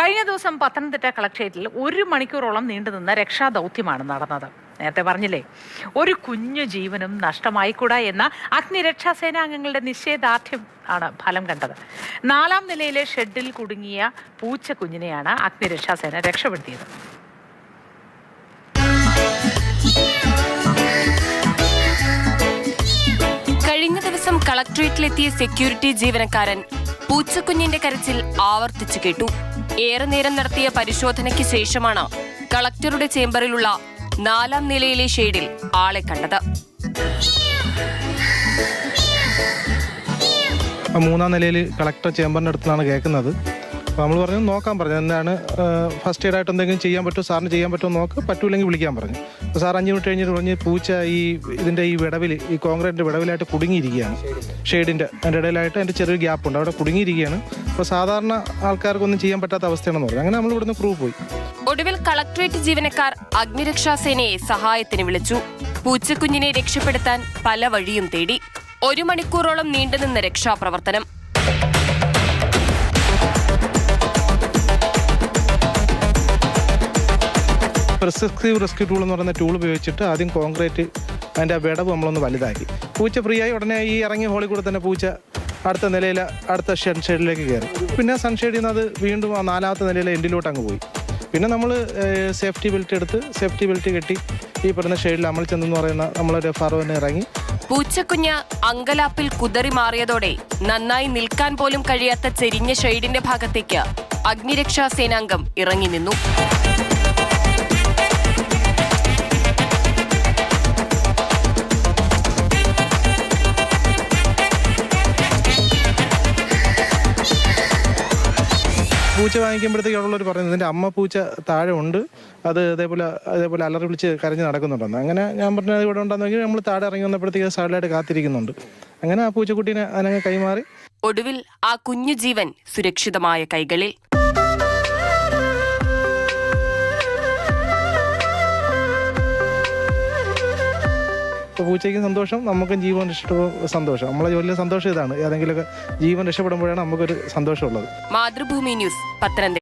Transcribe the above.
കഴിഞ്ഞ ദിവസം പത്തനംതിട്ട കളക്ട്രേറ്റിൽ 1 മണിക്കൂറോളം നീണ്ടുനിന്ന രക്ഷാദൗത്യമാണ് നടന്നത്. നേരത്തെ പറഞ്ഞില്ലേ, ഒരു കുഞ്ഞു ജീവനും നഷ്ടമായിക്കൂടാ എന്ന അഗ്നിരക്ഷാ സേനാംഗങ്ങളുടെ നിശ്ചയദാർഢ്യം ആണ് ഫലം കണ്ടത്. 4-ാം നിലയിലെ ഷെഡിൽ കുടുങ്ങിയ പൂച്ചക്കുഞ്ഞിനെയാണ് അഗ്നിരക്ഷാസേന രക്ഷപ്പെടുത്തിയത്. കഴിഞ്ഞ ദിവസം കളക്ട്രേറ്റിലെത്തിയ സെക്യൂരിറ്റി ജീവനക്കാരൻ പൂച്ചക്കുഞ്ഞിന്റെ കരച്ചിൽ ആവർത്തിച്ചു കേട്ടു. ഏറെ നേരം നടത്തിയ പരിശോധനയ്ക്ക് ശേഷമാണ് കളക്ടറുടെ ചേംബറിലുള്ള 4-ാം നിലയിലെ ഷെയ്ഡിൽ ആളെ കണ്ടത്. 3-ാം നിലയിൽ കളക്ടർ ചേംബറിന്റെ അടുത്താണ് കേൾക്കുന്നത്. അപ്പോൾ നമ്മൾ പറഞ്ഞു നോക്കാൻ പറഞ്ഞു, എന്താണ് ഫസ്റ്റ് എയ്ഡ് ആയിട്ട് എന്തെങ്കിലും ചെയ്യാൻ പറ്റുമോ, സാറിന് ചെയ്യാൻ പറ്റുമോ നോക്ക്, പറ്റൂല്ലെങ്കിൽ വിളിക്കാൻ പറഞ്ഞു. അപ്പോൾ സാർ 5 മിനിറ്റ് കഴിഞ്ഞിട്ട് പറഞ്ഞ് പൂച്ച ഇതിൻ്റെ ഈ വിടവിൽ, ഈ കോൺക്രീറ്റിൻ്റെ വിടവിലായിട്ട് കുടുങ്ങിയിരിക്കുകയാണ്. ഷെയ്ഡിൻ്റെ അതിൻ്റെ ഇടയിലായിട്ട് അതിൻ്റെ ചെറിയൊരു ഗ്യാപ്പുണ്ട്, അവിടെ കുടുങ്ങിയിരിക്കുകയാണ്. അപ്പോൾ സാധാരണ ആൾക്കാർക്കൊന്നും ചെയ്യാൻ പറ്റാത്ത അവസ്ഥയാണെന്ന് പറഞ്ഞു. അങ്ങനെ നമ്മൾ ഇവിടുന്ന് ക്രൂ പോയി. ഒടുവിൽ കളക്ട്രേറ്റ് ജീവനക്കാർ അഗ്നിരക്ഷാസേനയെ സഹായത്തിന് വിളിച്ചു. പൂച്ചക്കുഞ്ഞിനെ രക്ഷപ്പെടുത്താൻ പല വഴിയും തേടി. 1 മണിക്കൂറോളം നീണ്ടുനിന്ന രക്ഷാപ്രവർത്തനം. പ്രിസ്ക്രിപ്റ്റീവ് റെസ്ക്യൂ ടൂൾ എന്ന് പറയുന്ന ടൂൾ ഉപയോഗിച്ചിട്ട് ആദ്യം കോൺക്രീറ്റ് അതിൻ്റെ വിടവ് നമ്മളൊന്ന് വലുതാക്കി. പൂച്ച ഫ്രീ ആയി ഉടനെ ഈ ഇറങ്ങിയ ഹോളിൽ കൂടെ തന്നെ പൂച്ച അടുത്ത നിലയിൽ അടുത്ത സൺഷെയ്ഡിലേക്ക് കയറി. പിന്നെ സൺഷെയ്ഡിൽ നിന്ന് അത് വീണ്ടും ആ 4-ാമത്തെ നിലയിലെ എൻഡിലോട്ട് അങ്ങ് പോയി. പിന്നെ നമ്മൾ സേഫ്റ്റി ബെൽറ്റ് എടുത്ത് സേഫ്റ്റി ബെൽറ്റ് കെട്ടി ഈ പറയുന്ന ഷെയ്ഡിൽ അമൽ ചെന്നെന്ന് പറയുന്ന നമ്മളൊരു ഫറോനെ ഇറങ്ങി. പൂച്ചക്കുഞ്ഞ് അങ്കലാപ്പിൽ കുതറി മാറിയതോടെ നന്നായി നിൽക്കാൻ പോലും കഴിയാത്ത ചെരിഞ്ഞ ഷെയ്ഡിന്റെ ഭാഗത്തേക്ക് അഗ്നിരക്ഷാ സേനാംഗം ഇറങ്ങി നിന്നു. പൂച്ച വാങ്ങിക്കുമ്പോഴത്തേക്ക് ഉള്ളവർ പറയുന്നത് ഇതിൻ്റെ അമ്മ പൂച്ച താഴെ ഉണ്ട്, അത് അതേപോലെ അലറി വിളിച്ച് കരഞ്ഞ് നടക്കുന്നുണ്ടെന്ന്. അങ്ങനെ ഞാൻ പറഞ്ഞത് ഇവിടെ ഉണ്ടെന്നെങ്കിൽ നമ്മൾ താഴെ ഇറങ്ങി വന്നപ്പോഴത്തേക്ക് സൈഡിലായിട്ട് കാത്തിരിക്കുന്നുണ്ട്. അങ്ങനെ ആ പൂച്ചക്കുട്ടീനെ അതിനങ്ങ് കൈമാറി. ഒടുവിൽ ആ കുഞ്ഞു ജീവൻ സുരക്ഷിതമായ കൈകളിൽ. പൂച്ചയ്ക്ക് സന്തോഷം, നമുക്കും ജീവൻ രക്ഷപ്പെടുമ്പോൾ സന്തോഷം. നമ്മളെ ജോലിയിലെ സന്തോഷം ഇതാണ്. ഏതെങ്കിലുമൊക്കെ ജീവൻ രക്ഷപ്പെടുമ്പോഴാണ് നമുക്കൊരു സന്തോഷമുള്ളത്. മാതൃഭൂമി ന്യൂസ്, പത്തനംതിട്ട.